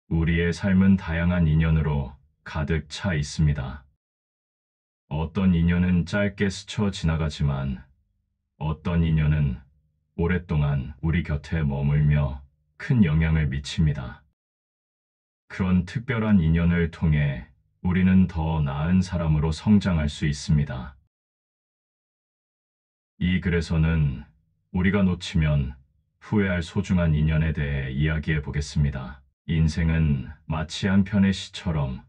우리의 삶은 다양한 인연으로 가득 차 있습니다. 어떤 인연은 짧게 스쳐 지나가지만 어떤 인연은 오랫동안 우리 곁에 머물며 큰 영향을 미칩니다. 그런 특별한 인연을 통해 우리는 더 나은 사람으로 성장할 수 있습니다. 이 글에서는 우리가 놓치면 후회할 소중한 인연에 대해 이야기해 보겠습니다. 인생은 마치 한 편의 시처럼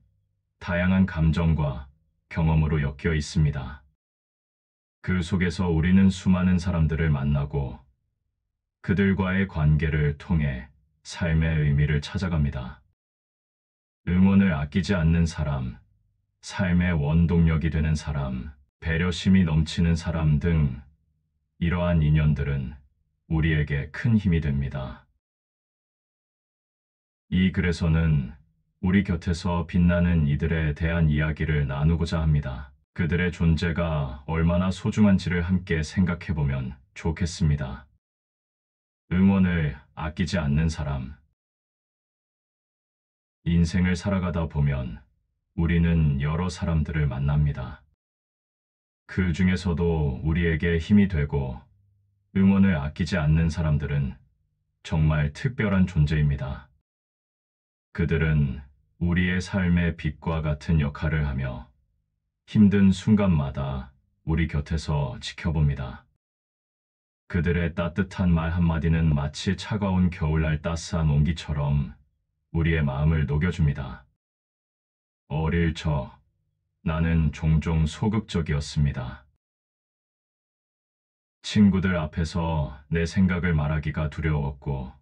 다양한 감정과 경험으로 엮여 있습니다. 그 속에서 우리는 수많은 사람들을 만나고 그들과의 관계를 통해 삶의 의미를 찾아갑니다. 응원을 아끼지 않는 사람, 삶의 원동력이 되는 사람, 배려심이 넘치는 사람 등 이러한 인연들은 우리에게 큰 힘이 됩니다. 이 글에서는 우리 곁에서 빛나는 이들에 대한 이야기를 나누고자 합니다. 그들의 존재가 얼마나 소중한지를 함께 생각해 보면 좋겠습니다. 응원을 아끼지 않는 사람. 인생을 살아가다 보면 우리는 여러 사람들을 만납니다. 그 중에서도 우리에게 힘이 되고 응원을 아끼지 않는 사람들은 정말 특별한 존재입니다. 그들은 우리의 삶의 빛과 같은 역할을 하며 힘든 순간마다 우리 곁에서 지켜봅니다. 그들의 따뜻한 말 한마디는 마치 차가운 겨울날 따스한 온기처럼 우리의 마음을 녹여줍니다. 어릴 적 나는 종종 소극적이었습니다. 친구들 앞에서 내 생각을 말하기가 두려웠고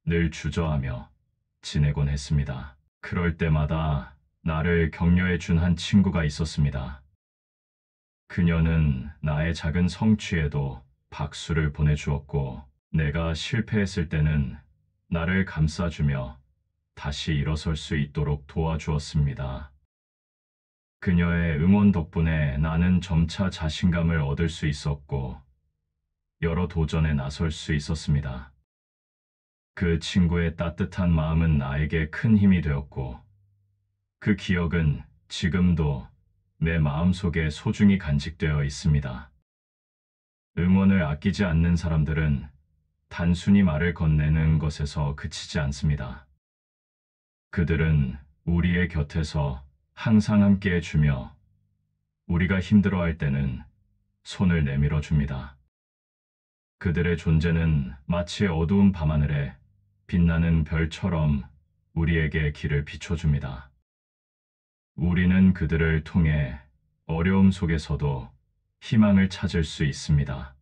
늘 주저하며 지내곤 했습니다. 그럴 때마다 나를 격려해 준 한 친구가 있었습니다. 그녀는 나의 작은 성취에도 박수를 보내주었고 내가 실패했을 때는 나를 감싸주며 다시 일어설 수 있도록 도와주었습니다. 그녀의 응원 덕분에 나는 점차 자신감을 얻을 수 있었고 여러 도전에 나설 수 있었습니다. 그 친구의 따뜻한 마음은 나에게 큰 힘이 되었고 그 기억은 지금도 내 마음속에 소중히 간직되어 있습니다. 응원을 아끼지 않는 사람들은 단순히 말을 건네는 것에서 그치지 않습니다. 그들은 우리의 곁에서 항상 함께 해주며 우리가 힘들어할 때는 손을 내밀어 줍니다. 그들의 존재는 마치 어두운 밤하늘에 빛나는 별처럼 우리에게 길을 비춰줍니다. 우리는 그들을 통해 어려움 속에서도 희망을 찾을 수 있습니다.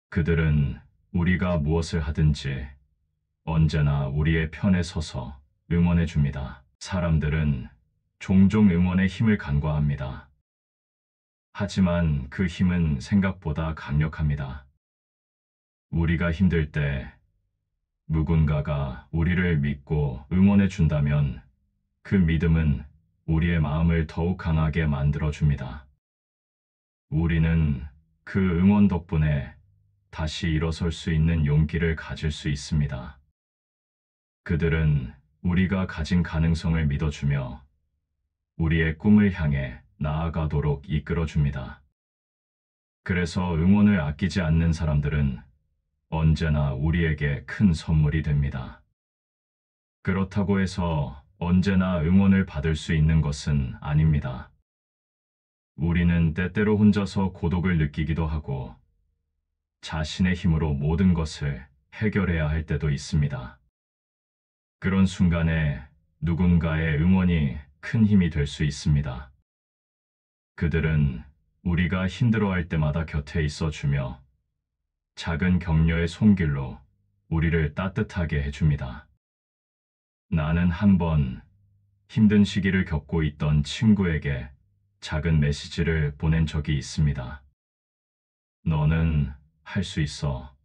그들은 우리가 무엇을 하든지 언제나 우리의 편에 서서 응원해 줍니다. 사람들은 종종 응원의 힘을 간과합니다. 하지만 그 힘은 생각보다 강력합니다. 우리가 힘들 때 누군가가 우리를 믿고 응원해 준다면 그 믿음은 우리의 마음을 더욱 강하게 만들어 줍니다. 우리는 그 응원 덕분에 다시 일어설 수 있는 용기를 가질 수 있습니다. 그들은 우리가 가진 가능성을 믿어주며 우리의 꿈을 향해 나아가도록 이끌어줍니다. 그래서 응원을 아끼지 않는 사람들은 언제나 우리에게 큰 선물이 됩니다. 그렇다고 해서 언제나 응원을 받을 수 있는 것은 아닙니다. 우리는 때때로 혼자서 고독을 느끼기도 하고 자신의 힘으로 모든 것을 해결해야 할 때도 있습니다. 그런 순간에 누군가의 응원이 큰 힘이 될 수 있습니다. 그들은 우리가 힘들어할 때마다 곁에 있어주며 작은 격려의 손길로 우리를 따뜻하게 해줍니다. 나는 한 번 힘든 시기를 겪고 있던 친구에게 작은 메시지를 보낸 적이 있습니다. 너는 할 수 있어.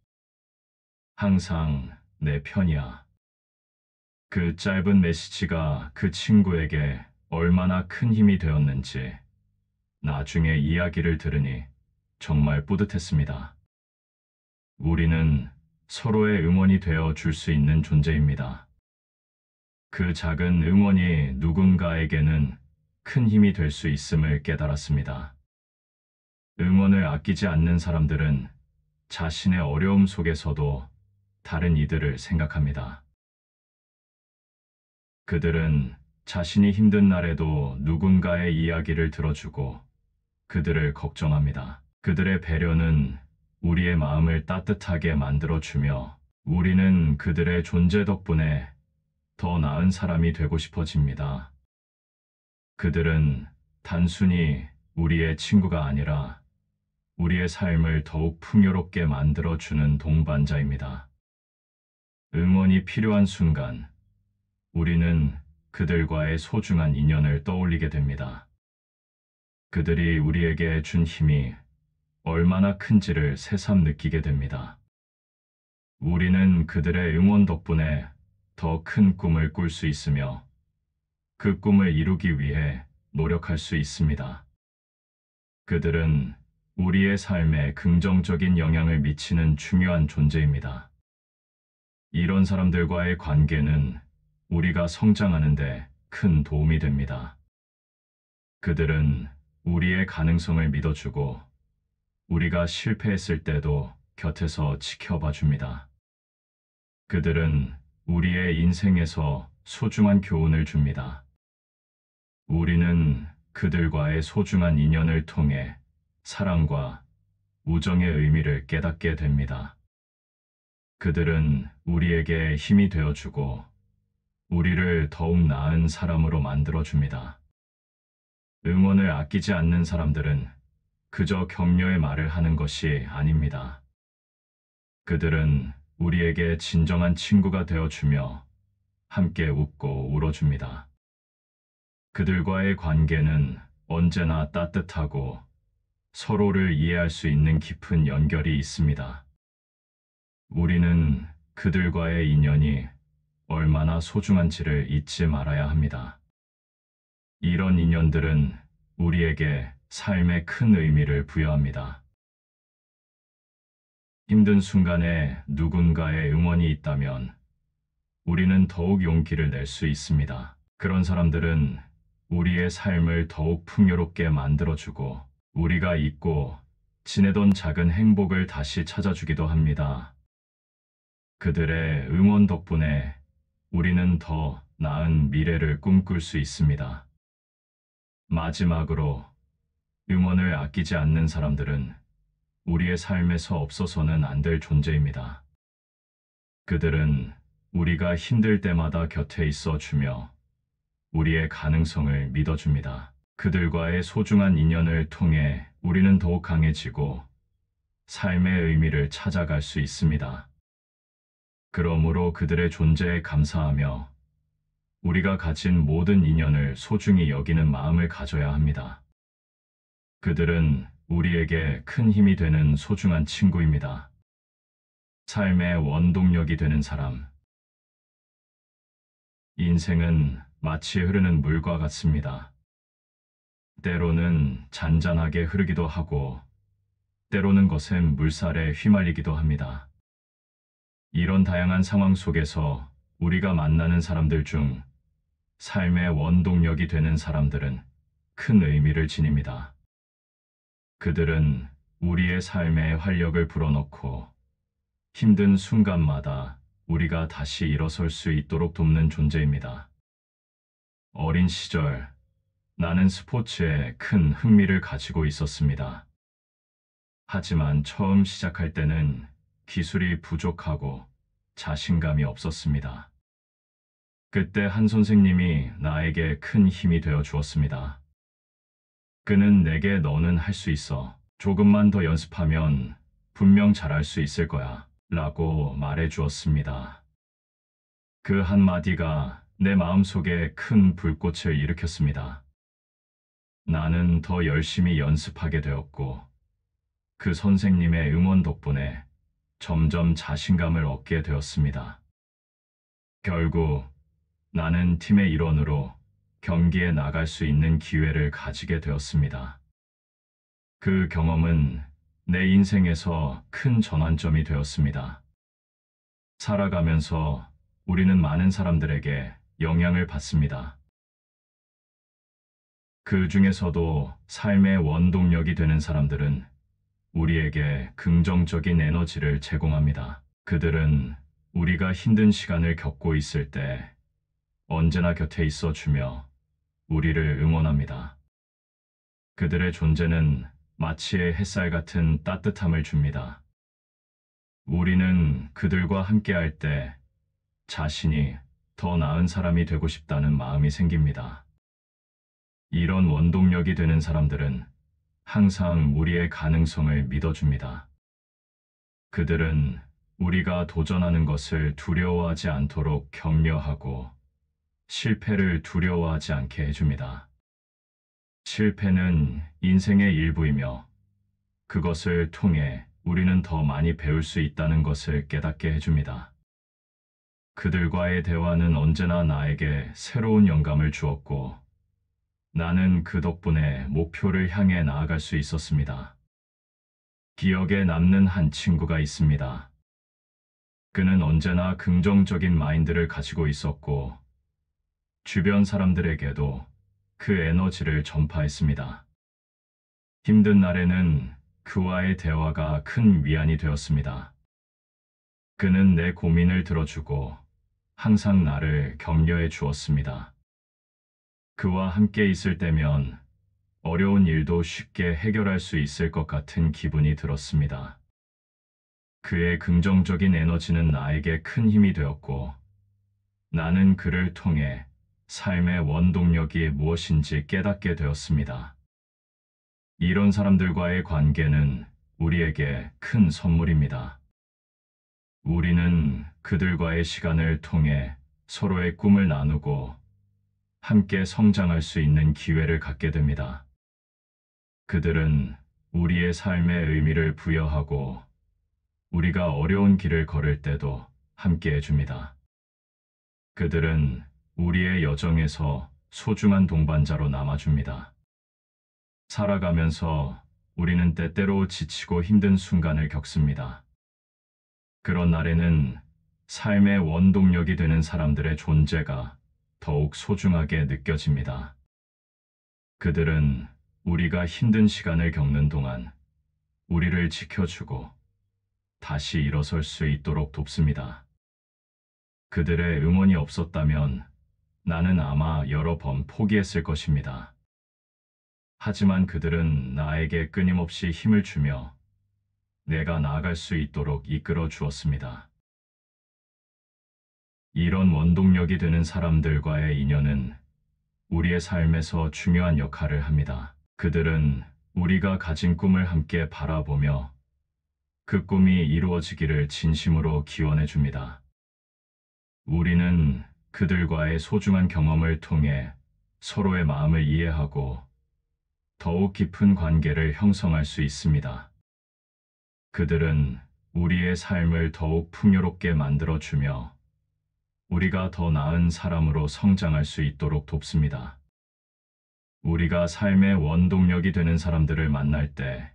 항상 내 편이야. 그 짧은 메시지가 그 친구에게 얼마나 큰 힘이 되었는지 나중에 이야기를 들으니 정말 뿌듯했습니다. 우리는 서로의 응원이 되어 줄 수 있는 존재입니다. 그 작은 응원이 누군가에게는 큰 힘이 될 수 있음을 깨달았습니다. 응원을 아끼지 않는 사람들은 자신의 어려움 속에서도 다른 이들을 생각합니다. 그들은 자신이 힘든 날에도 누군가의 이야기를 들어주고 그들을 걱정합니다. 그들의 배려는 우리의 마음을 따뜻하게 만들어주며 우리는 그들의 존재 덕분에 더 나은 사람이 되고 싶어집니다. 그들은 단순히 우리의 친구가 아니라 우리의 삶을 더욱 풍요롭게 만들어주는 동반자입니다. 응원이 필요한 순간, 우리는 그들과의 소중한 인연을 떠올리게 됩니다. 그들이 우리에게 준 힘이 얼마나 큰지를 새삼 느끼게 됩니다. 우리는 그들의 응원 덕분에 더 큰 꿈을 꿀 수 있으며 그 꿈을 이루기 위해 노력할 수 있습니다. 그들은 우리의 삶에 긍정적인 영향을 미치는 중요한 존재입니다. 이런 사람들과의 관계는 우리가 성장하는 데 큰 도움이 됩니다. 그들은 우리의 가능성을 믿어주고 우리가 실패했을 때도 곁에서 지켜봐 줍니다. 그들은 우리의 인생에서 소중한 교훈을 줍니다. 우리는 그들과의 소중한 인연을 통해 사랑과 우정의 의미를 깨닫게 됩니다. 그들은 우리에게 힘이 되어주고 우리를 더욱 나은 사람으로 만들어줍니다. 응원을 아끼지 않는 사람들은 그저 격려의 말을 하는 것이 아닙니다. 그들은 우리에게 진정한 친구가 되어주며 함께 웃고 울어줍니다. 그들과의 관계는 언제나 따뜻하고 서로를 이해할 수 있는 깊은 연결이 있습니다. 우리는 그들과의 인연이 얼마나 소중한지를 잊지 말아야 합니다. 이런 인연들은 우리에게 삶에 큰 의미를 부여합니다. 힘든 순간에 누군가의 응원이 있다면 우리는 더욱 용기를 낼 수 있습니다. 그런 사람들은 우리의 삶을 더욱 풍요롭게 만들어주고 우리가 잊고 지내던 작은 행복을 다시 찾아주기도 합니다. 그들의 응원 덕분에 우리는 더 나은 미래를 꿈꿀 수 있습니다. 마지막으로, 응원을 아끼지 않는 사람들은 우리의 삶에서 없어서는 안 될 존재입니다. 그들은 우리가 힘들 때마다 곁에 있어 주며 우리의 가능성을 믿어줍니다. 그들과의 소중한 인연을 통해 우리는 더욱 강해지고 삶의 의미를 찾아갈 수 있습니다. 그러므로 그들의 존재에 감사하며 우리가 가진 모든 인연을 소중히 여기는 마음을 가져야 합니다. 그들은 우리에게 큰 힘이 되는 소중한 친구입니다. 삶의 원동력이 되는 사람. 인생은 마치 흐르는 물과 같습니다. 때로는 잔잔하게 흐르기도 하고, 때로는 거센 물살에 휘말리기도 합니다. 이런 다양한 상황 속에서 우리가 만나는 사람들 중 삶의 원동력이 되는 사람들은 큰 의미를 지닙니다. 그들은 우리의 삶에 활력을 불어넣고 힘든 순간마다 우리가 다시 일어설 수 있도록 돕는 존재입니다. 어린 시절, 나는 스포츠에 큰 흥미를 가지고 있었습니다. 하지만 처음 시작할 때는 기술이 부족하고 자신감이 없었습니다. 그때 한 선생님이 나에게 큰 힘이 되어 주었습니다. 그는 내게 너는 할 수 있어. 조금만 더 연습하면 분명 잘할 수 있을 거야. 라고 말해 주었습니다. 그 한마디가 내 마음속에 큰 불꽃을 일으켰습니다. 나는 더 열심히 연습하게 되었고, 그 선생님의 응원 덕분에 점점 자신감을 얻게 되었습니다. 결국 나는 팀의 일원으로 경기에 나갈 수 있는 기회를 가지게 되었습니다. 그 경험은 내 인생에서 큰 전환점이 되었습니다. 살아가면서 우리는 많은 사람들에게 영향을 받습니다. 그 중에서도 삶의 원동력이 되는 사람들은 우리에게 긍정적인 에너지를 제공합니다. 그들은 우리가 힘든 시간을 겪고 있을 때 언제나 곁에 있어 주며 우리를 응원합니다. 그들의 존재는 마치 햇살 같은 따뜻함을 줍니다. 우리는 그들과 함께할 때 자신이 더 나은 사람이 되고 싶다는 마음이 생깁니다. 이런 원동력이 되는 사람들은 항상 우리의 가능성을 믿어줍니다. 그들은 우리가 도전하는 것을 두려워하지 않도록 격려하고 실패를 두려워하지 않게 해줍니다. 실패는 인생의 일부이며 그것을 통해 우리는 더 많이 배울 수 있다는 것을 깨닫게 해줍니다. 그들과의 대화는 언제나 나에게 새로운 영감을 주었고 나는 그 덕분에 목표를 향해 나아갈 수 있었습니다. 기억에 남는 한 친구가 있습니다. 그는 언제나 긍정적인 마인드를 가지고 있었고 주변 사람들에게도 그 에너지를 전파했습니다. 힘든 날에는 그와의 대화가 큰 위안이 되었습니다. 그는 내 고민을 들어주고 항상 나를 격려해 주었습니다. 그와 함께 있을 때면 어려운 일도 쉽게 해결할 수 있을 것 같은 기분이 들었습니다. 그의 긍정적인 에너지는 나에게 큰 힘이 되었고 나는 그를 통해 삶의 원동력이 무엇인지 깨닫게 되었습니다. 이런 사람들과의 관계는 우리에게 큰 선물입니다. 우리는 그들과의 시간을 통해 서로의 꿈을 나누고 함께 성장할 수 있는 기회를 갖게 됩니다. 그들은 우리의 삶에 의미를 부여하고 우리가 어려운 길을 걸을 때도 함께 해줍니다. 그들은 우리의 여정에서 소중한 동반자로 남아줍니다. 살아가면서 우리는 때때로 지치고 힘든 순간을 겪습니다. 그런 날에는 삶의 원동력이 되는 사람들의 존재가 더욱 소중하게 느껴집니다. 그들은 우리가 힘든 시간을 겪는 동안 우리를 지켜주고 다시 일어설 수 있도록 돕습니다. 그들의 응원이 없었다면 나는 아마 여러 번 포기했을 것입니다. 하지만 그들은 나에게 끊임없이 힘을 주며 내가 나아갈 수 있도록 이끌어 주었습니다. 이런 원동력이 되는 사람들과의 인연은 우리의 삶에서 중요한 역할을 합니다. 그들은 우리가 가진 꿈을 함께 바라보며 그 꿈이 이루어지기를 진심으로 기원해 줍니다. 우리는 그들과의 소중한 경험을 통해 서로의 마음을 이해하고 더욱 깊은 관계를 형성할 수 있습니다. 그들은 우리의 삶을 더욱 풍요롭게 만들어주며 우리가 더 나은 사람으로 성장할 수 있도록 돕습니다. 우리가 삶의 원동력이 되는 사람들을 만날 때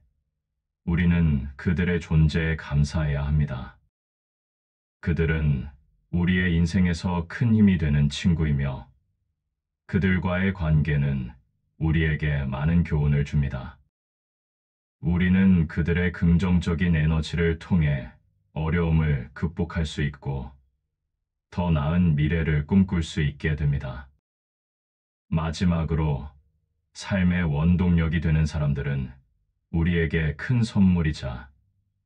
우리는 그들의 존재에 감사해야 합니다. 그들은 우리의 인생에서 큰 힘이 되는 친구이며 그들과의 관계는 우리에게 많은 교훈을 줍니다. 우리는 그들의 긍정적인 에너지를 통해 어려움을 극복할 수 있고 더 나은 미래를 꿈꿀 수 있게 됩니다. 마지막으로 삶의 원동력이 되는 사람들은 우리에게 큰 선물이자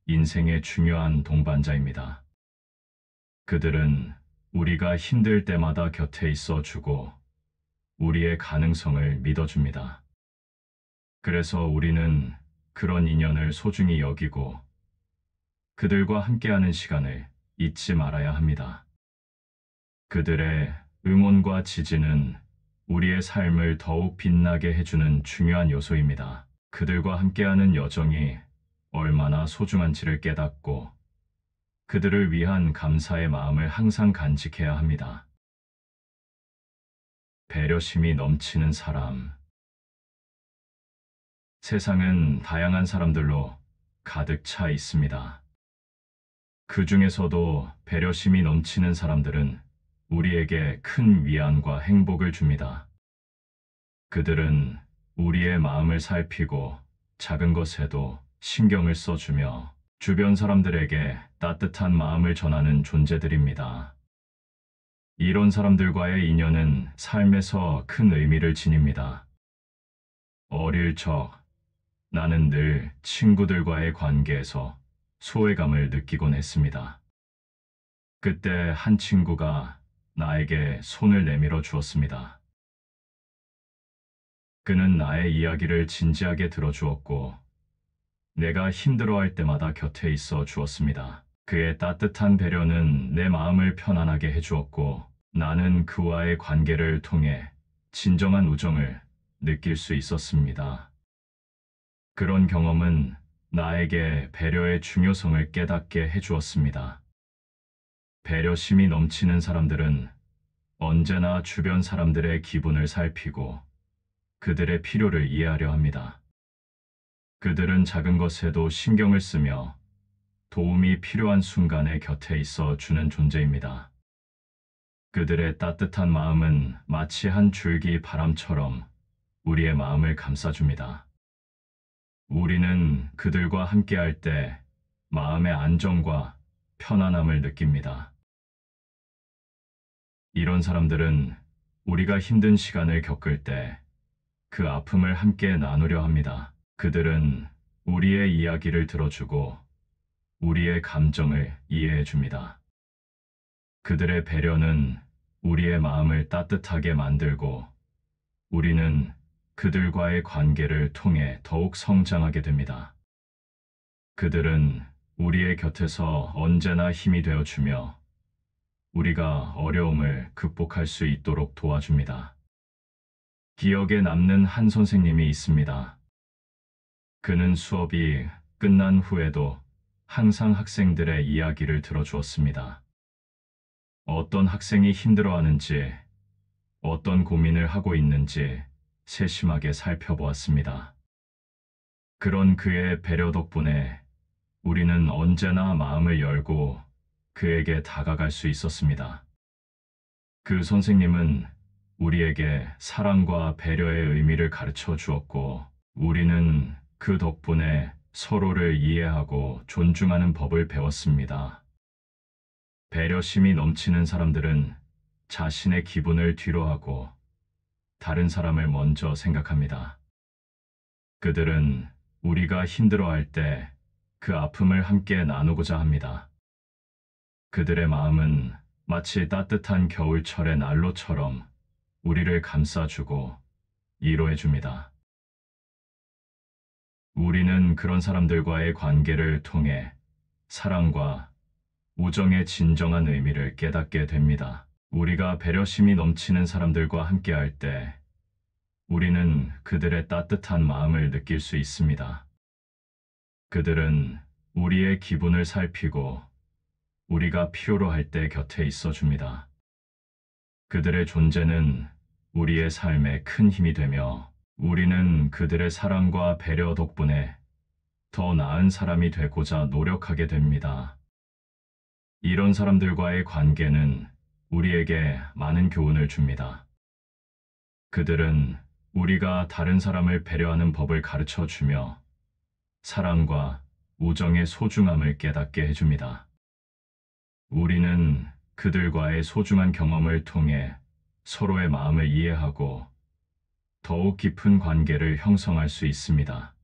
인생의 중요한 동반자입니다. 그들은 우리가 힘들 때마다 곁에 있어 주고 우리의 가능성을 믿어줍니다. 그래서 우리는 그런 인연을 소중히 여기고 그들과 함께하는 시간을 잊지 말아야 합니다. 그들의 응원과 지지는 우리의 삶을 더욱 빛나게 해주는 중요한 요소입니다. 그들과 함께하는 여정이 얼마나 소중한지를 깨닫고 그들을 위한 감사의 마음을 항상 간직해야 합니다. 배려심이 넘치는 사람. 세상은 다양한 사람들로 가득 차 있습니다. 그 중에서도 배려심이 넘치는 사람들은 우리에게 큰 위안과 행복을 줍니다. 그들은 우리의 마음을 살피고 작은 것에도 신경을 써주며 주변 사람들에게 따뜻한 마음을 전하는 존재들입니다. 이런 사람들과의 인연은 삶에서 큰 의미를 지닙니다. 어릴 적 나는 늘 친구들과의 관계에서 소외감을 느끼곤 했습니다. 그때 한 친구가 나에게 손을 내밀어 주었습니다. 그는 나의 이야기를 진지하게 들어주었고, 내가 힘들어할 때마다 곁에 있어 주었습니다. 그의 따뜻한 배려는 내 마음을 편안하게 해주었고, 나는 그와의 관계를 통해 진정한 우정을 느낄 수 있었습니다. 그런 경험은 나에게 배려의 중요성을 깨닫게 해주었습니다. 배려심이 넘치는 사람들은 언제나 주변 사람들의 기분을 살피고 그들의 필요를 이해하려 합니다. 그들은 작은 것에도 신경을 쓰며 도움이 필요한 순간에 곁에 있어 주는 존재입니다. 그들의 따뜻한 마음은 마치 한 줄기 바람처럼 우리의 마음을 감싸줍니다. 우리는 그들과 함께할 때 마음의 안정과 편안함을 느낍니다. 이런 사람들은 우리가 힘든 시간을 겪을 때 그 아픔을 함께 나누려 합니다. 그들은 우리의 이야기를 들어주고 우리의 감정을 이해해 줍니다. 그들의 배려는 우리의 마음을 따뜻하게 만들고 우리는 그들과의 관계를 통해 더욱 성장하게 됩니다. 그들은 우리의 곁에서 언제나 힘이 되어주며 우리가 어려움을 극복할 수 있도록 도와줍니다. 기억에 남는 한 선생님이 있습니다. 그는 수업이 끝난 후에도 항상 학생들의 이야기를 들어주었습니다. 어떤 학생이 힘들어하는지, 어떤 고민을 하고 있는지 세심하게 살펴보았습니다. 그런 그의 배려 덕분에 우리는 언제나 마음을 열고 그에게 다가갈 수 있었습니다. 그 선생님은 우리에게 사랑과 배려의 의미를 가르쳐 주었고, 우리는 그 덕분에 서로를 이해하고 존중하는 법을 배웠습니다. 배려심이 넘치는 사람들은 자신의 기분을 뒤로하고 다른 사람을 먼저 생각합니다. 그들은 우리가 힘들어할 때 그 아픔을 함께 나누고자 합니다. 그들의 마음은 마치 따뜻한 겨울철의 난로처럼 우리를 감싸주고 위로해줍니다. 우리는 그런 사람들과의 관계를 통해 사랑과 우정의 진정한 의미를 깨닫게 됩니다. 우리가 배려심이 넘치는 사람들과 함께할 때 우리는 그들의 따뜻한 마음을 느낄 수 있습니다. 그들은 우리의 기분을 살피고 우리가 필요로 할 때 곁에 있어 줍니다. 그들의 존재는 우리의 삶에 큰 힘이 되며 우리는 그들의 사랑과 배려 덕분에 더 나은 사람이 되고자 노력하게 됩니다. 이런 사람들과의 관계는 우리에게 많은 교훈을 줍니다. 그들은 우리가 다른 사람을 배려하는 법을 가르쳐 주며 사랑과 우정의 소중함을 깨닫게 해줍니다. 우리는 그들과의 소중한 경험을 통해 서로의 마음을 이해하고 더욱 깊은 관계를 형성할 수 있습니다.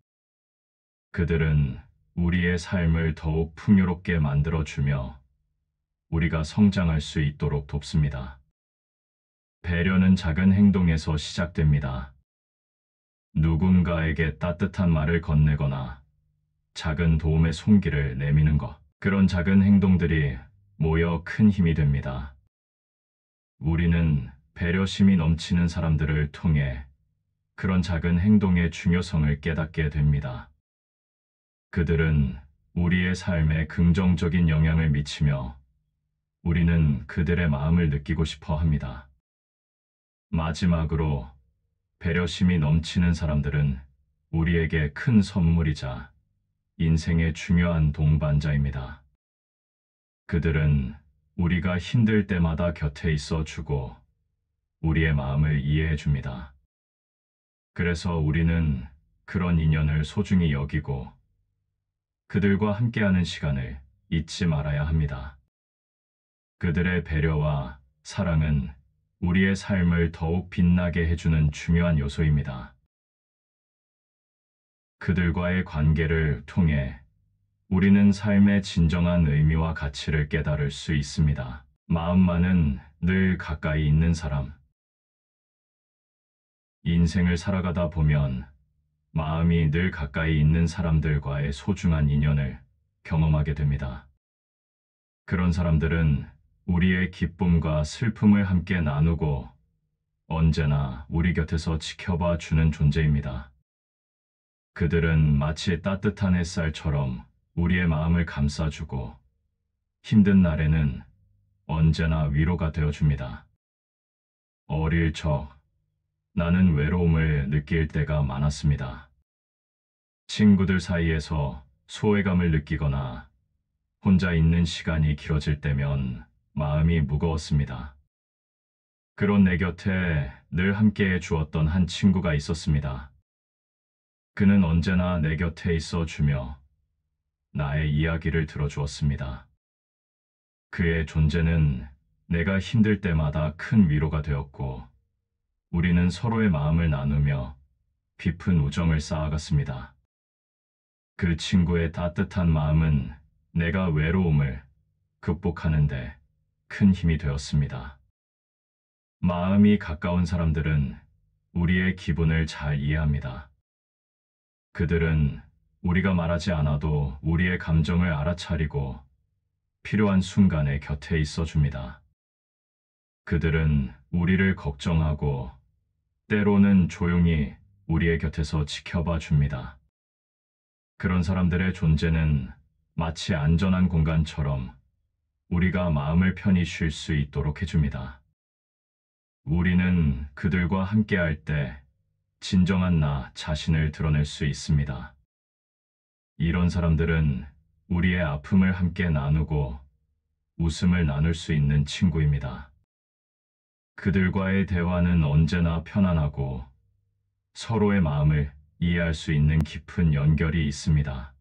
그들은 우리의 삶을 더욱 풍요롭게 만들어주며 우리가 성장할 수 있도록 돕습니다. 배려는 작은 행동에서 시작됩니다. 누군가에게 따뜻한 말을 건네거나 작은 도움의 손길을 내미는 것, 그런 작은 행동들이 모여 큰 힘이 됩니다. 우리는 배려심이 넘치는 사람들을 통해 그런 작은 행동의 중요성을 깨닫게 됩니다. 그들은 우리의 삶에 긍정적인 영향을 미치며 우리는 그들의 마음을 느끼고 싶어 합니다. 마지막으로 배려심이 넘치는 사람들은 우리에게 큰 선물이자 인생의 중요한 동반자입니다. 그들은 우리가 힘들 때마다 곁에 있어 주고 우리의 마음을 이해해 줍니다. 그래서 우리는 그런 인연을 소중히 여기고 그들과 함께하는 시간을 잊지 말아야 합니다. 그들의 배려와 사랑은 우리의 삶을 더욱 빛나게 해주는 중요한 요소입니다. 그들과의 관계를 통해 우리는 삶의 진정한 의미와 가치를 깨달을 수 있습니다. 마음만은 늘 가까이 있는 사람. 인생을 살아가다 보면 마음이 늘 가까이 있는 사람들과의 소중한 인연을 경험하게 됩니다. 그런 사람들은 우리의 기쁨과 슬픔을 함께 나누고 언제나 우리 곁에서 지켜봐 주는 존재입니다. 그들은 마치 따뜻한 햇살처럼 우리의 마음을 감싸주고 힘든 날에는 언제나 위로가 되어줍니다. 어릴 적 나는 외로움을 느낄 때가 많았습니다. 친구들 사이에서 소외감을 느끼거나 혼자 있는 시간이 길어질 때면 마음이 무거웠습니다. 그런 내 곁에 늘 함께해 주었던 한 친구가 있었습니다. 그는 언제나 내 곁에 있어 주며 나의 이야기를 들어주었습니다. 그의 존재는 내가 힘들 때마다 큰 위로가 되었고 우리는 서로의 마음을 나누며 깊은 우정을 쌓아갔습니다. 그 친구의 따뜻한 마음은 내가 외로움을 극복하는데 큰 힘이 되었습니다. 마음이 가까운 사람들은 우리의 기분을 잘 이해합니다. 그들은 우리가 말하지 않아도 우리의 감정을 알아차리고 필요한 순간에 곁에 있어 줍니다. 그들은 우리를 걱정하고 때로는 조용히 우리의 곁에서 지켜봐 줍니다. 그런 사람들의 존재는 마치 안전한 공간처럼 우리가 마음을 편히 쉴 수 있도록 해줍니다. 우리는 그들과 함께할 때 진정한 나 자신을 드러낼 수 있습니다. 이런 사람들은 우리의 아픔을 함께 나누고 웃음을 나눌 수 있는 친구입니다. 그들과의 대화는 언제나 편안하고 서로의 마음을 이해할 수 있는 깊은 연결이 있습니다.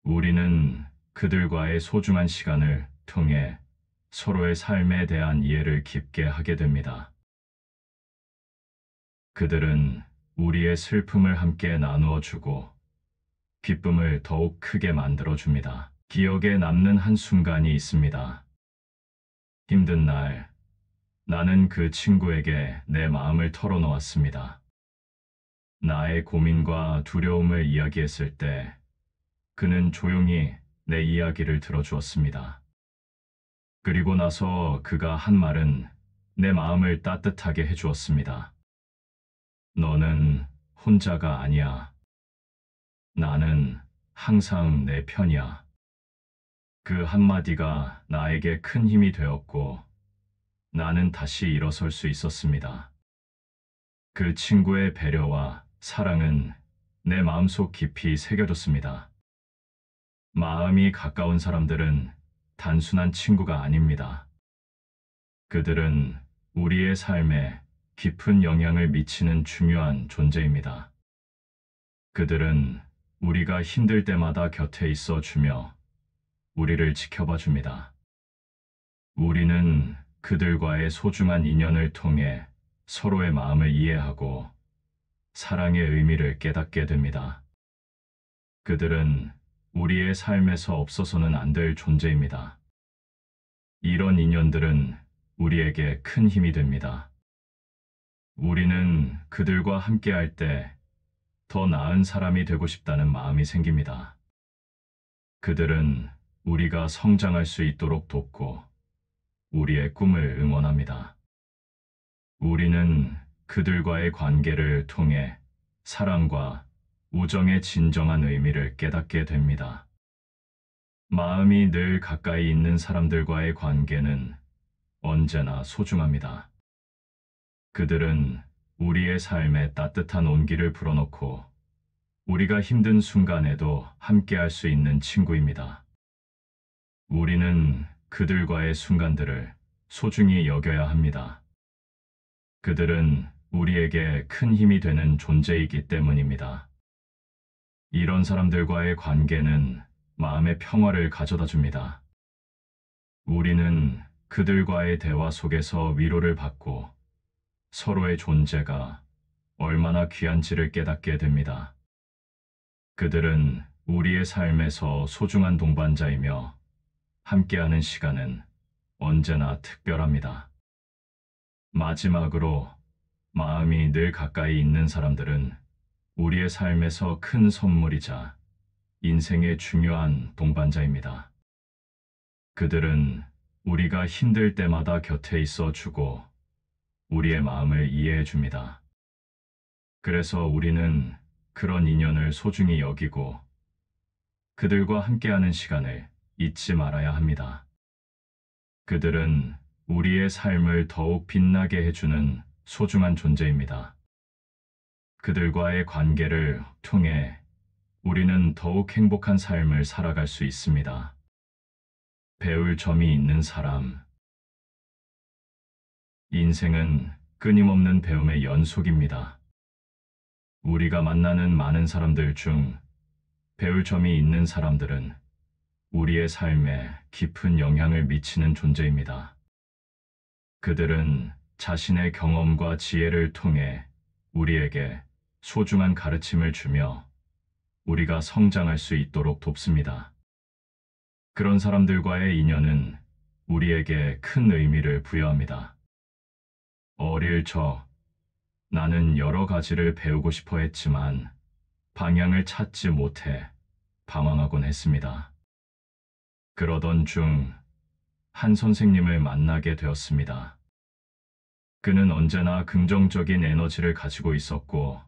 우리는 그들과의 소중한 시간을 통해 서로의 삶에 대한 이해를 깊게 하게 됩니다. 그들은 우리의 슬픔을 함께 나누어 주고 기쁨을 더욱 크게 만들어 줍니다. 기억에 남는 한순간이 있습니다. 힘든 날, 나는 그 친구에게 내 마음을 털어놓았습니다. 나의 고민과 두려움을 이야기했을 때 그는 조용히 내 이야기를 들어주었습니다. 그리고 나서 그가 한 말은 내 마음을 따뜻하게 해주었습니다. 너는 혼자가 아니야. 나는 항상 내 편이야. 그 한마디가 나에게 큰 힘이 되었고 나는 다시 일어설 수 있었습니다. 그 친구의 배려와 사랑은 내 마음속 깊이 새겨졌습니다. 마음이 가까운 사람들은 단순한 친구가 아닙니다. 그들은 우리의 삶에 깊은 영향을 미치는 중요한 존재입니다. 그들은 우리가 힘들 때마다 곁에 있어 주며 우리를 지켜봐 줍니다. 우리는 그들과의 소중한 인연을 통해 서로의 마음을 이해하고 사랑의 의미를 깨닫게 됩니다. 그들은 우리의 삶에서 없어서는 안 될 존재입니다. 이런 인연들은 우리에게 큰 힘이 됩니다. 우리는 그들과 함께할 때 더 나은 사람이 되고 싶다는 마음이 생깁니다. 그들은 우리가 성장할 수 있도록 돕고 우리의 꿈을 응원합니다. 우리는 그들과의 관계를 통해 사랑과 우정의 진정한 의미를 깨닫게 됩니다. 마음이 늘 가까이 있는 사람들과의 관계는 언제나 소중합니다. 그들은 우리의 삶에 따뜻한 온기를 불어넣고 우리가 힘든 순간에도 함께할 수 있는 친구입니다. 우리는 그들과의 순간들을 소중히 여겨야 합니다. 그들은 우리에게 큰 힘이 되는 존재이기 때문입니다. 이런 사람들과의 관계는 마음의 평화를 가져다 줍니다. 우리는 그들과의 대화 속에서 위로를 받고 서로의 존재가 얼마나 귀한지를 깨닫게 됩니다. 그들은 우리의 삶에서 소중한 동반자이며 함께하는 시간은 언제나 특별합니다. 마지막으로 마음이 늘 가까이 있는 사람들은 우리의 삶에서 큰 선물이자 인생의 중요한 동반자입니다. 그들은 우리가 힘들 때마다 곁에 있어 주고 우리의 마음을 이해해 줍니다. 그래서 우리는 그런 인연을 소중히 여기고 그들과 함께하는 시간을 잊지 말아야 합니다. 그들은 우리의 삶을 더욱 빛나게 해주는 소중한 존재입니다. 그들과의 관계를 통해 우리는 더욱 행복한 삶을 살아갈 수 있습니다. 배울 점이 있는 사람. 인생은 끊임없는 배움의 연속입니다. 우리가 만나는 많은 사람들 중 배울 점이 있는 사람들은 우리의 삶에 깊은 영향을 미치는 존재입니다. 그들은 자신의 경험과 지혜를 통해 우리에게 소중한 가르침을 주며 우리가 성장할 수 있도록 돕습니다. 그런 사람들과의 인연은 우리에게 큰 의미를 부여합니다. 어릴 적 나는 여러 가지를 배우고 싶어 했지만 방향을 찾지 못해 방황하곤 했습니다. 그러던 중 한 선생님을 만나게 되었습니다. 그는 언제나 긍정적인 에너지를 가지고 있었고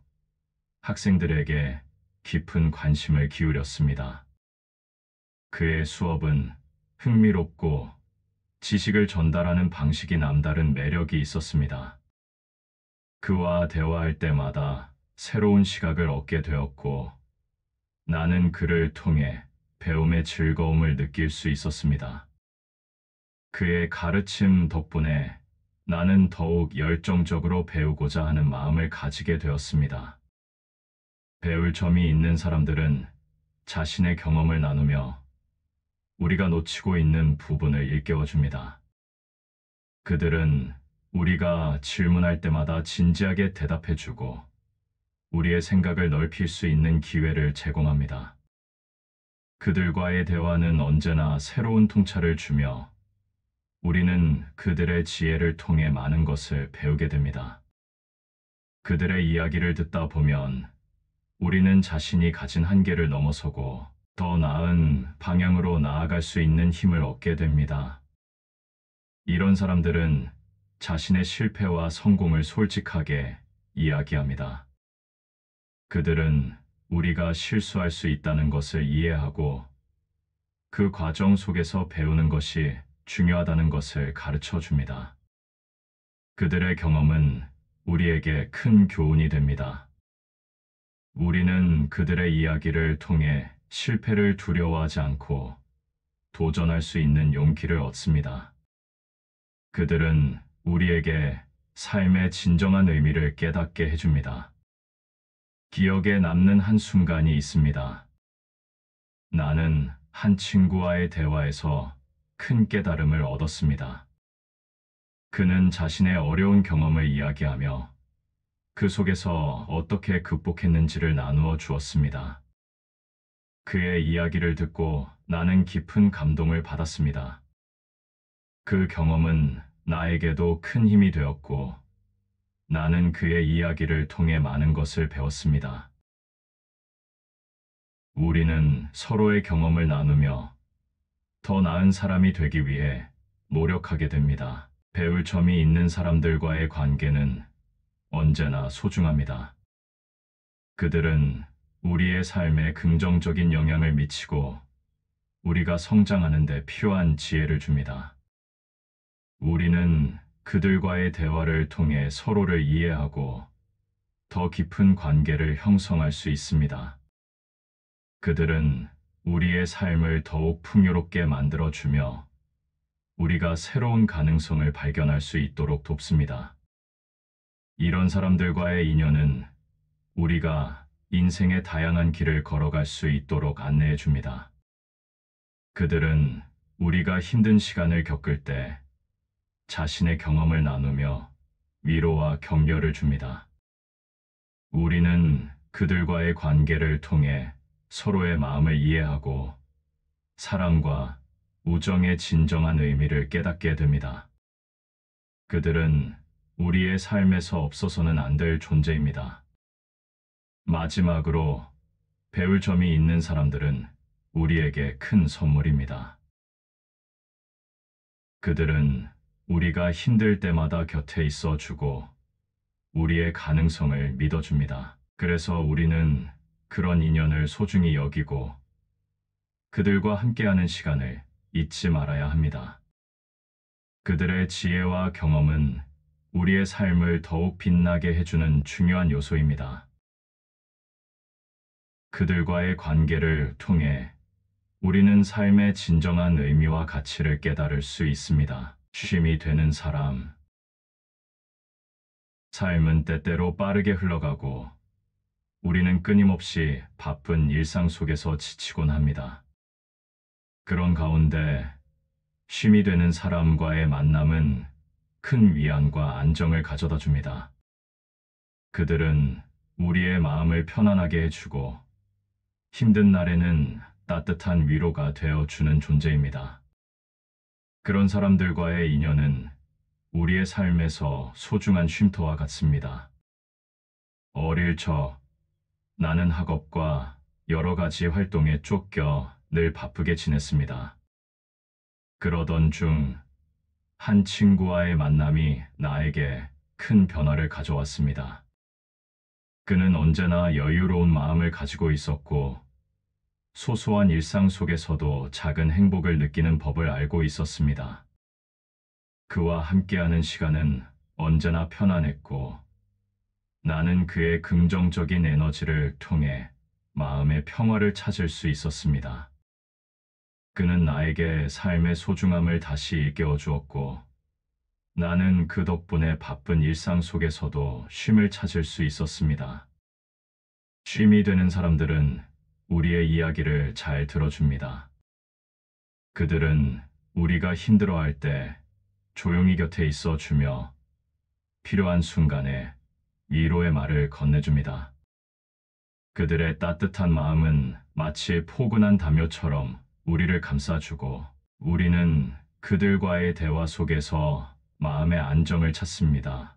학생들에게 깊은 관심을 기울였습니다. 그의 수업은 흥미롭고 지식을 전달하는 방식이 남다른 매력이 있었습니다. 그와 대화할 때마다 새로운 시각을 얻게 되었고 나는 그를 통해 배움의 즐거움을 느낄 수 있었습니다. 그의 가르침 덕분에 나는 더욱 열정적으로 배우고자 하는 마음을 가지게 되었습니다. 배울 점이 있는 사람들은 자신의 경험을 나누며 우리가 놓치고 있는 부분을 일깨워줍니다. 그들은 우리가 질문할 때마다 진지하게 대답해주고 우리의 생각을 넓힐 수 있는 기회를 제공합니다. 그들과의 대화는 언제나 새로운 통찰을 주며 우리는 그들의 지혜를 통해 많은 것을 배우게 됩니다. 그들의 이야기를 듣다 보면 우리는 자신이 가진 한계를 넘어서고 더 나은 방향으로 나아갈 수 있는 힘을 얻게 됩니다. 이런 사람들은 자신의 실패와 성공을 솔직하게 이야기합니다. 그들은 우리가 실수할 수 있다는 것을 이해하고 그 과정 속에서 배우는 것이 중요하다는 것을 가르쳐 줍니다. 그들의 경험은 우리에게 큰 교훈이 됩니다. 우리는 그들의 이야기를 통해 실패를 두려워하지 않고 도전할 수 있는 용기를 얻습니다. 그들은 우리에게 삶의 진정한 의미를 깨닫게 해줍니다. 기억에 남는 한 순간이 있습니다. 나는 한 친구와의 대화에서 큰 깨달음을 얻었습니다. 그는 자신의 어려운 경험을 이야기하며 그 속에서 어떻게 극복했는지를 나누어 주었습니다. 그의 이야기를 듣고 나는 깊은 감동을 받았습니다. 그 경험은 나에게도 큰 힘이 되었고 나는 그의 이야기를 통해 많은 것을 배웠습니다. 우리는 서로의 경험을 나누며 더 나은 사람이 되기 위해 노력하게 됩니다. 배울 점이 있는 사람들과의 관계는 언제나 소중합니다. 그들은 우리의 삶에 긍정적인 영향을 미치고 우리가 성장하는 데 필요한 지혜를 줍니다. 우리는 그들과의 대화를 통해 서로를 이해하고 더 깊은 관계를 형성할 수 있습니다. 그들은 우리의 삶을 더욱 풍요롭게 만들어주며 우리가 새로운 가능성을 발견할 수 있도록 돕습니다. 이런 사람들과의 인연은 우리가 인생의 다양한 길을 걸어갈 수 있도록 안내해 줍니다. 그들은 우리가 힘든 시간을 겪을 때 자신의 경험을 나누며 위로와 격려를 줍니다. 우리는 그들과의 관계를 통해 서로의 마음을 이해하고 사랑과 우정의 진정한 의미를 깨닫게 됩니다. 그들은 우리의 삶에서 없어서는 안 될 존재입니다. 마지막으로 배울 점이 있는 사람들은 우리에게 큰 선물입니다. 그들은 우리가 힘들 때마다 곁에 있어 주고 우리의 가능성을 믿어줍니다. 그래서 우리는 그런 인연을 소중히 여기고 그들과 함께하는 시간을 잊지 말아야 합니다. 그들의 지혜와 경험은 우리의 삶을 더욱 빛나게 해주는 중요한 요소입니다. 그들과의 관계를 통해 우리는 삶의 진정한 의미와 가치를 깨달을 수 있습니다. 쉼이 되는 사람. 삶은 때때로 빠르게 흘러가고 우리는 끊임없이 바쁜 일상 속에서 지치곤 합니다. 그런 가운데 쉼이 되는 사람과의 만남은 큰 위안과 안정을 가져다 줍니다. 그들은 우리의 마음을 편안하게 해주고 힘든 날에는 따뜻한 위로가 되어주는 존재입니다. 그런 사람들과의 인연은 우리의 삶에서 소중한 쉼터와 같습니다. 어릴 적 나는 학업과 여러 가지 활동에 쫓겨 늘 바쁘게 지냈습니다. 그러던 중 한 친구와의 만남이 나에게 큰 변화를 가져왔습니다. 그는 언제나 여유로운 마음을 가지고 있었고 소소한 일상 속에서도 작은 행복을 느끼는 법을 알고 있었습니다. 그와 함께하는 시간은 언제나 편안했고 나는 그의 긍정적인 에너지를 통해 마음의 평화를 찾을 수 있었습니다. 그는 나에게 삶의 소중함을 다시 일깨워 주었고 나는 그 덕분에 바쁜 일상 속에서도 쉼을 찾을 수 있었습니다. 쉼이 되는 사람들은 우리의 이야기를 잘 들어줍니다. 그들은 우리가 힘들어할 때 조용히 곁에 있어 주며 필요한 순간에 위로의 말을 건네줍니다. 그들의 따뜻한 마음은 마치 포근한 담요처럼 우리를 감싸주고 우리는 그들과의 대화 속에서 마음의 안정을 찾습니다.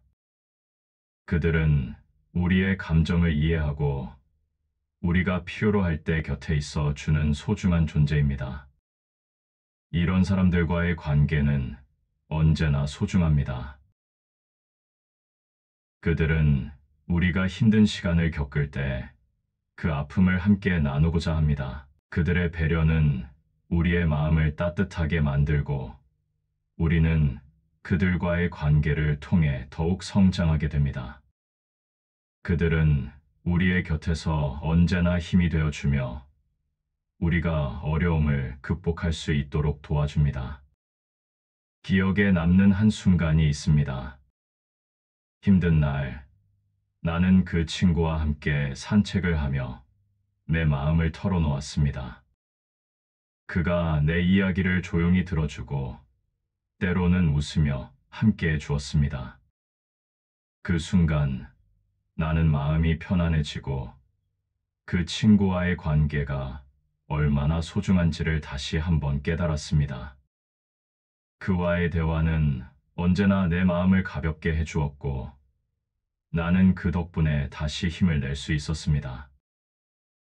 그들은 우리의 감정을 이해하고 우리가 필요로 할 때 곁에 있어 주는 소중한 존재입니다. 이런 사람들과의 관계는 언제나 소중합니다. 그들은 우리가 힘든 시간을 겪을 때 그 아픔을 함께 나누고자 합니다. 그들의 배려는 우리의 마음을 따뜻하게 만들고 우리는 그들과의 관계를 통해 더욱 성장하게 됩니다. 그들은 우리의 곁에서 언제나 힘이 되어주며 우리가 어려움을 극복할 수 있도록 도와줍니다. 기억에 남는 한순간이 있습니다. 힘든 날, 나는 그 친구와 함께 산책을 하며 내 마음을 털어놓았습니다. 그가 내 이야기를 조용히 들어주고 때로는 웃으며 함께해 주었습니다. 그 순간 나는 마음이 편안해지고 그 친구와의 관계가 얼마나 소중한지를 다시 한번 깨달았습니다. 그와의 대화는 언제나 내 마음을 가볍게 해주었고 나는 그 덕분에 다시 힘을 낼 수 있었습니다.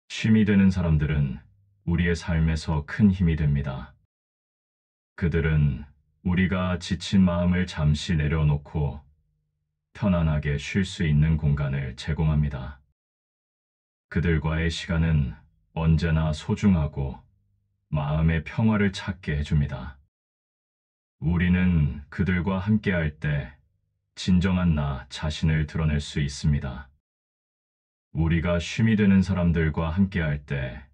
쉼이 되는 사람들은 우리의 삶에서 큰 힘이 됩니다. 그들은 우리가 지친 마음을 잠시 내려놓고 편안하게 쉴 수 있는 공간을 제공합니다. 그들과의 시간은 언제나 소중하고 마음의 평화를 찾게 해줍니다. 우리는 그들과 함께할 때 진정한 나 자신을 드러낼 수 있습니다. 우리가 쉼이 되는 사람들과 함께할 때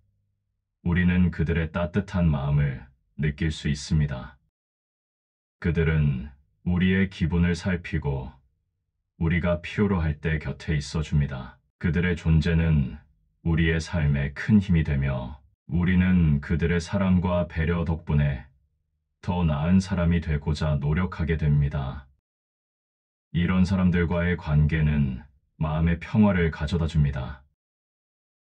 우리는 그들의 따뜻한 마음을 느낄 수 있습니다. 그들은 우리의 기분을 살피고 우리가 필요로 할 때 곁에 있어 줍니다. 그들의 존재는 우리의 삶에 큰 힘이 되며 우리는 그들의 사랑과 배려 덕분에 더 나은 사람이 되고자 노력하게 됩니다. 이런 사람들과의 관계는 마음의 평화를 가져다 줍니다.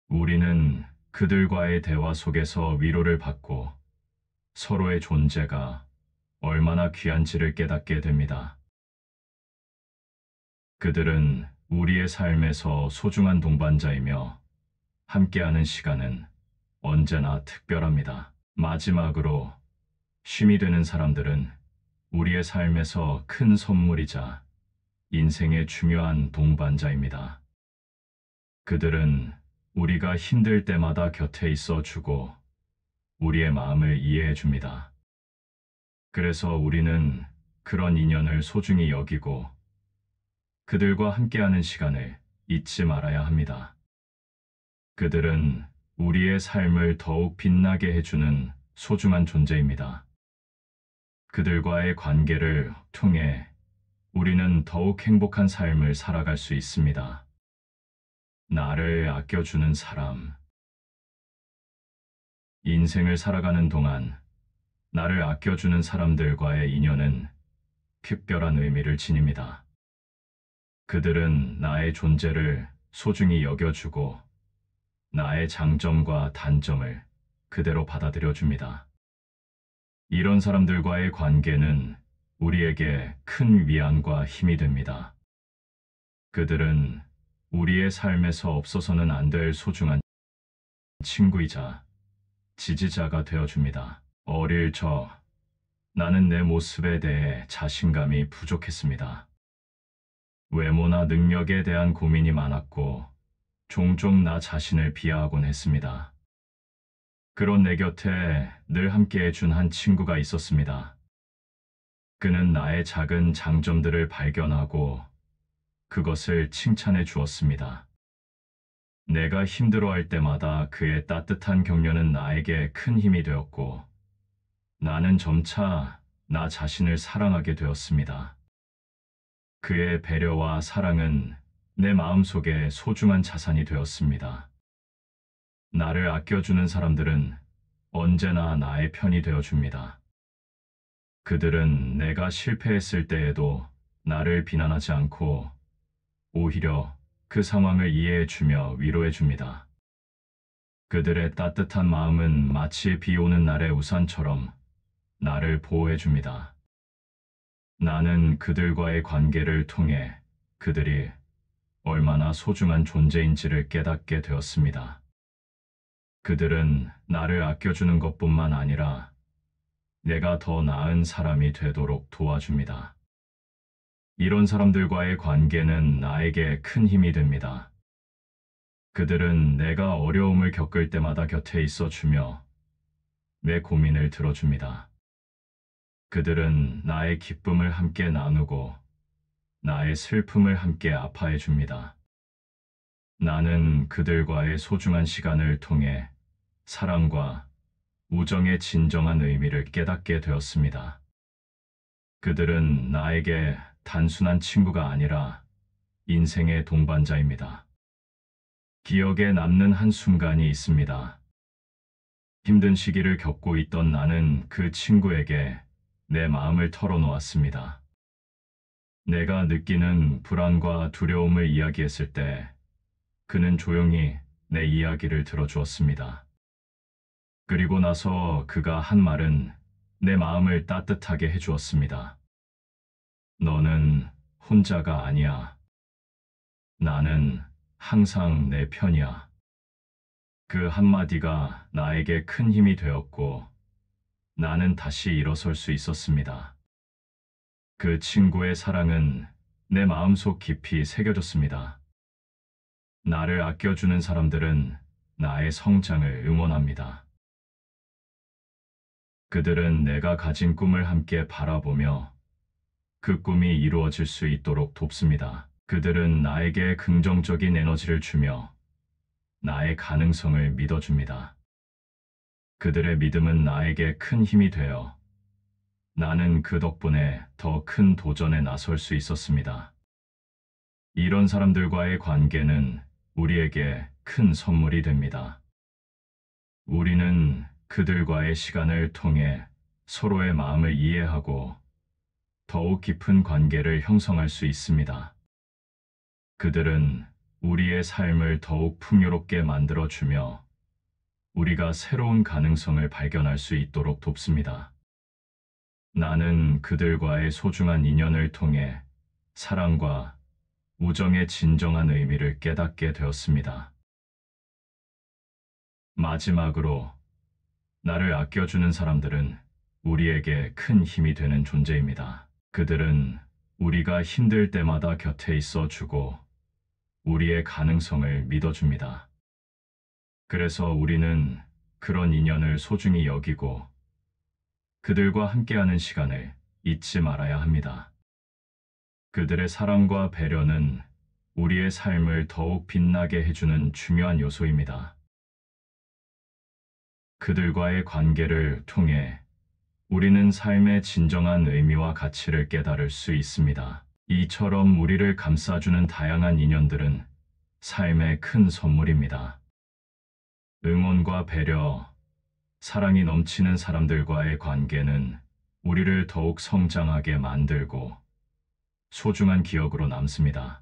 우리는 그들과의 대화 속에서 위로를 받고 서로의 존재가 얼마나 귀한지를 깨닫게 됩니다. 그들은 우리의 삶에서 소중한 동반자이며 함께하는 시간은 언제나 특별합니다. 마지막으로 쉼이 되는 사람들은 우리의 삶에서 큰 선물이자 인생의 중요한 동반자입니다. 그들은 우리가 힘들 때마다 곁에 있어 주고 우리의 마음을 이해해 줍니다. 그래서 우리는 그런 인연을 소중히 여기고 그들과 함께하는 시간을 잊지 말아야 합니다. 그들은 우리의 삶을 더욱 빛나게 해주는 소중한 존재입니다. 그들과의 관계를 통해 우리는 더욱 행복한 삶을 살아갈 수 있습니다. 나를 아껴주는 사람. 인생을 살아가는 동안 나를 아껴주는 사람들과의 인연은 특별한 의미를 지닙니다. 그들은 나의 존재를 소중히 여겨주고 나의 장점과 단점을 그대로 받아들여 줍니다. 이런 사람들과의 관계는 우리에게 큰 위안과 힘이 됩니다. 그들은 우리의 삶에서 없어서는 안 될 소중한 친구이자 지지자가 되어줍니다. 어릴 적 나는 내 모습에 대해 자신감이 부족했습니다. 외모나 능력에 대한 고민이 많았고 종종 나 자신을 비하하곤 했습니다. 그런 내 곁에 늘 함께해 준 한 친구가 있었습니다. 그는 나의 작은 장점들을 발견하고 그것을 칭찬해 주었습니다. 내가 힘들어할 때마다 그의 따뜻한 격려는 나에게 큰 힘이 되었고 나는 점차 나 자신을 사랑하게 되었습니다. 그의 배려와 사랑은 내 마음속에 소중한 자산이 되었습니다. 나를 아껴주는 사람들은 언제나 나의 편이 되어줍니다. 그들은 내가 실패했을 때에도 나를 비난하지 않고 오히려 그 상황을 이해해주며 위로해줍니다. 그들의 따뜻한 마음은 마치 비 오는 날의 우산처럼 나를 보호해줍니다. 나는 그들과의 관계를 통해 그들이 얼마나 소중한 존재인지를 깨닫게 되었습니다. 그들은 나를 아껴주는 것뿐만 아니라 내가 더 나은 사람이 되도록 도와줍니다. 이런 사람들과의 관계는 나에게 큰 힘이 됩니다. 그들은 내가 어려움을 겪을 때마다 곁에 있어 주며 내 고민을 들어줍니다. 그들은 나의 기쁨을 함께 나누고 나의 슬픔을 함께 아파해 줍니다. 나는 그들과의 소중한 시간을 통해 사랑과 우정의 진정한 의미를 깨닫게 되었습니다. 그들은 나에게 단순한 친구가 아니라 인생의 동반자입니다. 기억에 남는 한순간이 있습니다. 힘든 시기를 겪고 있던 나는 그 친구에게 내 마음을 털어놓았습니다. 내가 느끼는 불안과 두려움을 이야기했을 때 그는 조용히 내 이야기를 들어주었습니다. 그리고 나서 그가 한 말은 내 마음을 따뜻하게 해주었습니다. 너는 혼자가 아니야. 나는 항상 내 편이야. 그 한마디가 나에게 큰 힘이 되었고 나는 다시 일어설 수 있었습니다. 그 친구의 사랑은 내 마음속 깊이 새겨졌습니다. 나를 아껴주는 사람들은 나의 성장을 응원합니다. 그들은 내가 가진 꿈을 함께 바라보며 그 꿈이 이루어질 수 있도록 돕습니다. 그들은 나에게 긍정적인 에너지를 주며 나의 가능성을 믿어줍니다. 그들의 믿음은 나에게 큰 힘이 되어 나는 그 덕분에 더 큰 도전에 나설 수 있었습니다. 이런 사람들과의 관계는 우리에게 큰 선물이 됩니다. 우리는 그들과의 시간을 통해 서로의 마음을 이해하고 더욱 깊은 관계를 형성할 수 있습니다. 그들은 우리의 삶을 더욱 풍요롭게 만들어주며 우리가 새로운 가능성을 발견할 수 있도록 돕습니다. 나는 그들과의 소중한 인연을 통해 사랑과 우정의 진정한 의미를 깨닫게 되었습니다. 마지막으로, 나를 아껴주는 사람들은 우리에게 큰 힘이 되는 존재입니다. 그들은 우리가 힘들 때마다 곁에 있어 주고 우리의 가능성을 믿어줍니다. 그래서 우리는 그런 인연을 소중히 여기고 그들과 함께하는 시간을 잊지 말아야 합니다. 그들의 사랑과 배려는 우리의 삶을 더욱 빛나게 해주는 중요한 요소입니다. 그들과의 관계를 통해 우리는 삶의 진정한 의미와 가치를 깨달을 수 있습니다. 이처럼 우리를 감싸주는 다양한 인연들은 삶의 큰 선물입니다. 응원과 배려, 사랑이 넘치는 사람들과의 관계는 우리를 더욱 성장하게 만들고 소중한 기억으로 남습니다.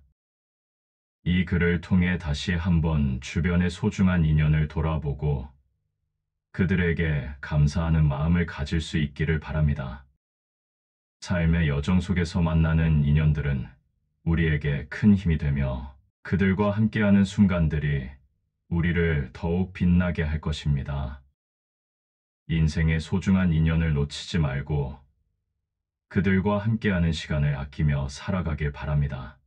이 글을 통해 다시 한번 주변의 소중한 인연을 돌아보고 그들에게 감사하는 마음을 가질 수 있기를 바랍니다. 삶의 여정 속에서 만나는 인연들은 우리에게 큰 힘이 되며 그들과 함께하는 순간들이 우리를 더욱 빛나게 할 것입니다. 인생의 소중한 인연을 놓치지 말고 그들과 함께하는 시간을 아끼며 살아가길 바랍니다.